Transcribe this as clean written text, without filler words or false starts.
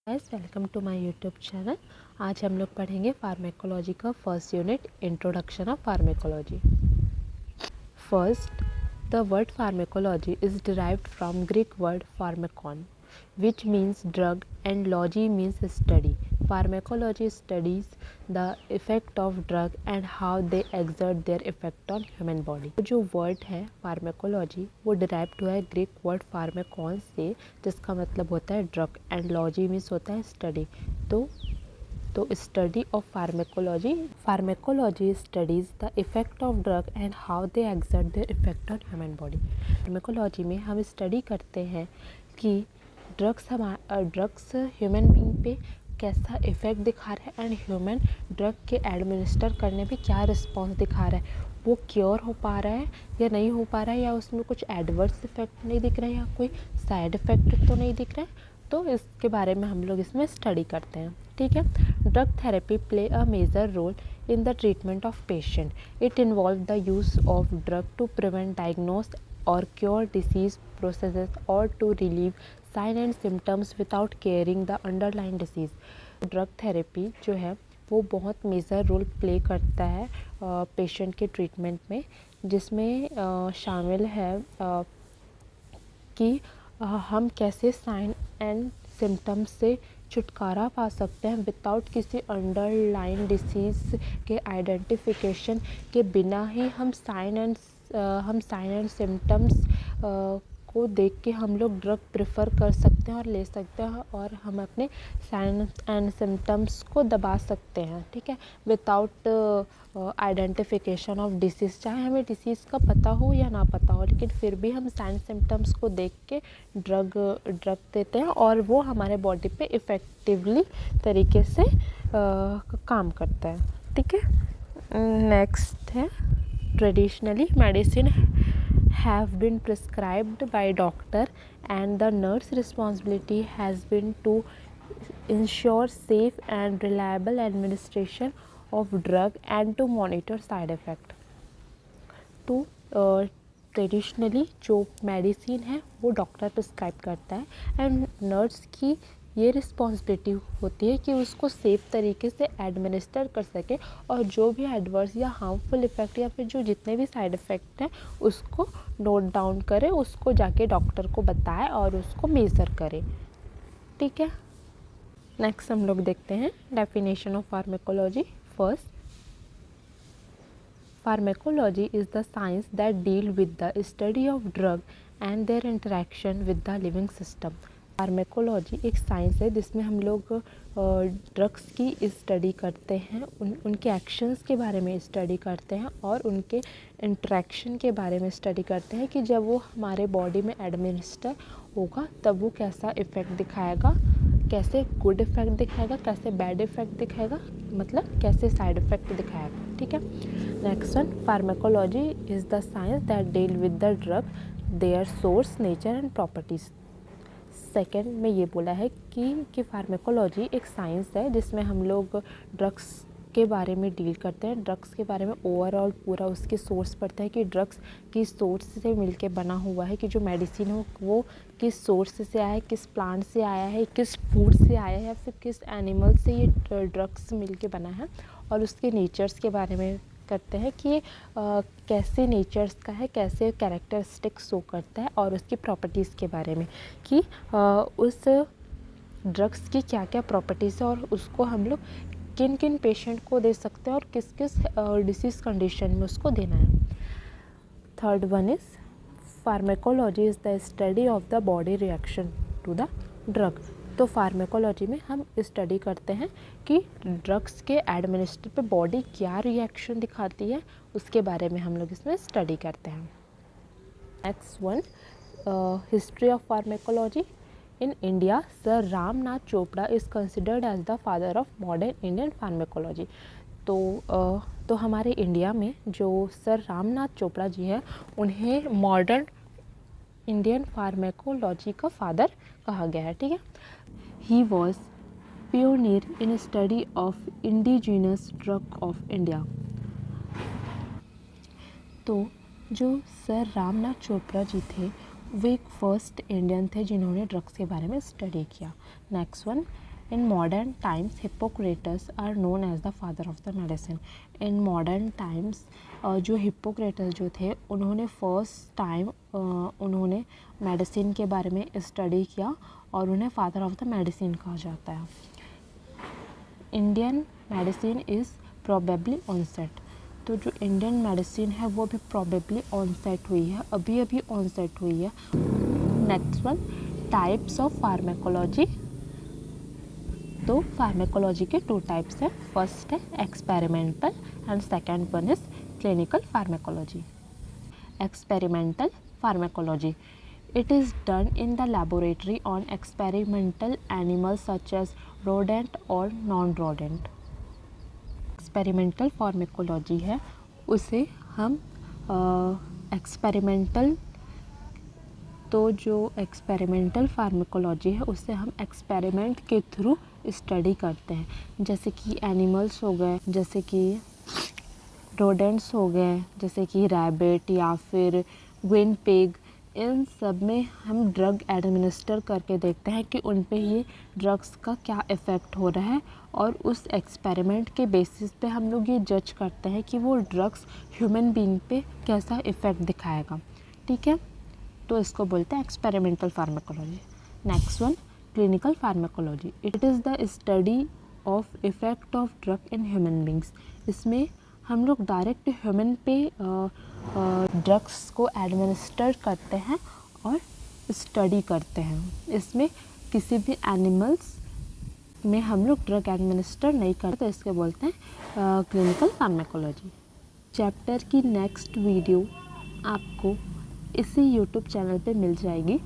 Guys, welcome to my YouTube channel. आज हम लोग पढ़ेंगे फार्मेकोलॉजी का first unit, introduction of pharmacology. First, the word pharmacology is derived from Greek word pharmakon, which means drug, and logy means study. Pharmacology studies the effect of drug and how they exert their effect on human body. जो word है pharmacology वो derived हुआ है Greek word फार्मेकॉन से, जिसका मतलब होता है ड्रग, एंड लॉजी मीन्स होता है स्टडी। तो study of pharmacology studies the effect of drug and how they exert their effect on human body. Pharmacology में हम स्टडी करते हैं कि ड्रग्स ह्यूमन बीइंग पे कैसा इफ़ेक्ट दिखा रहा है, एंड ह्यूमन ड्रग के एडमिनिस्टर करने पे क्या रिस्पॉन्स दिखा रहा है, वो क्योर हो पा रहा है या नहीं हो पा रहा है, या उसमें कुछ एडवर्स इफेक्ट नहीं दिख रहे हैं, या कोई साइड इफ़ेक्ट तो नहीं दिख रहा है। तो इसके बारे में हम लोग इसमें स्टडी करते हैं। ठीक है। Drug therapy play a major role in the treatment of patient. It involves the use of drug to prevent, diagnose or cure disease processes or to relieve sign and symptoms without curing the underlying disease. Drug therapy जो है वो बहुत major role play करता है patient के treatment में, जिसमें शामिल है कि हम कैसे साइन एंड सिम्टम्स से छुटकारा पा सकते हैं विदाउट किसी अंडरलाइन डिसीज़ के आइडेंटिफिकेशन के बिना ही हम साइन एंड सिम्टम्स को देख के हम लोग ड्रग प्रेफर कर सकते हैं और ले सकते हैं, और हम अपने साइन एंड सिम्टम्स को दबा सकते हैं। ठीक है, विदाउट आइडेंटिफिकेशन ऑफ डिसीज़। चाहे हमें डिसीज़ का पता हो या ना पता हो, लेकिन फिर भी हम साइन सिम्टम्स को देख के ड्रग देते हैं और वो हमारे बॉडी पे इफ़ेक्टिवली तरीके से काम करता है। ठीक है। नेक्स्ट है, traditionally medicine have been prescribed by doctor, and the nurse responsibility has been to ensure safe and reliable administration of drug and to monitor side effect. तो ट्रेडिशनली जो मेडिसिन है वो डॉक्टर प्रिस्क्राइब करता है, and nurse की ये responsibility होती है कि उसको सेफ़ तरीके से एडमिनिस्टर कर सके, और जो भी एडवर्स या हार्मफुल इफ़ेक्ट या फिर जो जितने भी साइड इफ़ेक्ट हैं उसको नोट डाउन करे, उसको जाके डॉक्टर को बताए और उसको मेज़र करे। ठीक है। नेक्स्ट हम लोग देखते हैं definition of pharmacology. First, Pharmacology is the science that deal with the study of drug and their interaction with the living system. Pharmacology एक साइंस है जिसमें हम लोग ड्रग्स की स्टडी करते हैं, उनके एक्शंस के बारे में स्टडी करते हैं और उनके इंटरेक्शन के बारे में स्टडी करते हैं कि जब वो हमारे बॉडी में एडमिनिस्टर होगा तब वो कैसा इफ़ेक्ट दिखाएगा, कैसे गुड इफ़ेक्ट दिखाएगा, कैसे बैड इफ़ेक्ट दिखाएगा, मतलब कैसे साइड इफ़ेक्ट दिखाएगा। ठीक है। Next one, pharmacology is the science that deal with the drug, their source, nature and properties. Second में ये बोला है कि फार्मेकोलॉजी एक साइंस है जिसमें हम लोग ड्रग्स के बारे में डील करते हैं, ड्रग्स के बारे में ओवरऑल पूरा उसके सोर्स पढ़ते हैं कि ड्रग्स किस सोर्स से मिलके बना हुआ है, कि जो मेडिसिन हो वो किस सोर्स से आया है, किस प्लांट से आया है, किस फूड से आया है, या फिर किस एनिमल से ये ड्रग्स मिलके बना है, और उसके नेचर्स के बारे में करते हैं कि कैसे नेचर्स का है, कैसे कैरेक्टरिस्टिक्स शो करता है, और उसकी प्रॉपर्टीज़ के बारे में कि उस ड्रग्स की क्या क्या प्रॉपर्टीज़ है और उसको हम लोग किन किन पेशेंट को दे सकते हैं और किस किस डिसीज़ कंडीशन में उसको देना है। Third one is pharmacology is the study of the body reaction to the drug. तो फार्मेकोलॉजी में हम स्टडी करते हैं कि ड्रग्स के एडमिनिस्टर पे बॉडी क्या रिएक्शन दिखाती है, उसके बारे में हम लोग इसमें स्टडी करते हैं। Next one, history of pharmacology. In India, sir Ramnath Chopra is considered as the father of modern Indian pharmacology. तो हमारे इंडिया में जो सर रामनाथ चोपड़ा जी हैं उन्हें मॉडर्न इंडियन फार्मेकोलॉजी का फादर कहा गया है। ठीक है। He was pioneer in study of indigenous drug of India। तो जो सर रामनाथ चोपड़ा जी थे वो एक फर्स्ट इंडियन थे जिन्होंने ड्रग्स के बारे में स्टडी किया। Next one, in modern times Hippocrates are known as the father of the medicine. In modern times जो हिप्पोक्रेटस जो थे उन्होंने फर्स्ट टाइम उन्होंने मेडिसिन के बारे में स्टडी किया और उन्हें फादर ऑफ द मेडिसिन कहा जाता है। Indian medicine is probably onset. तो जो इंडियन मेडिसिन है वो भी प्रोबेबली ऑनसेट हुई है, अभी अभी ऑनसेट हुई है। Next one, types of pharmacology. तो फार्मेकोलॉजी के 2 टाइप्स हैं। फर्स्ट है experimental and second one is clinical pharmacology. Experimental pharmacology, it is done in the laboratory on experimental animals such as rodent or non-rodent। Experimental pharmacology है उसे हम experimental तो जो experimental pharmacology है उससे हम एक्सपेरिमेंट के थ्रू स्टडी करते हैं, जैसे कि एनिमल्स हो गए, जैसे कि रोडेंट्स हो गए, जैसे कि रैबिट या फिर ग्विन पिग। इन सब में हम ड्रग एडमिनिस्टर करके देखते हैं कि उन पे ये ड्रग्स का क्या इफ़ेक्ट हो रहा है और उस एक्सपेरिमेंट के बेसिस पे हम लोग ये जज करते हैं कि वो ड्रग्स ह्यूमन बीइंग पे कैसा इफ़ेक्ट दिखाएगा। ठीक है, तो इसको बोलते हैं experimental pharmacology. Next one, clinical pharmacology. It is the study of effect of drug in human beings. इसमें हम लोग डायरेक्ट ह्यूमन पे ड्रग्स को एडमिनिस्टर करते हैं और स्टडी करते हैं। इसमें किसी भी एनिमल्स में हम लोग ड्रग एडमिनिस्टर नहीं करते, तो इसके बोलते हैं क्लिनिकल फार्मेकोलॉजी। चैप्टर की नेक्स्ट वीडियो आपको इसी यूट्यूब चैनल पे मिल जाएगी।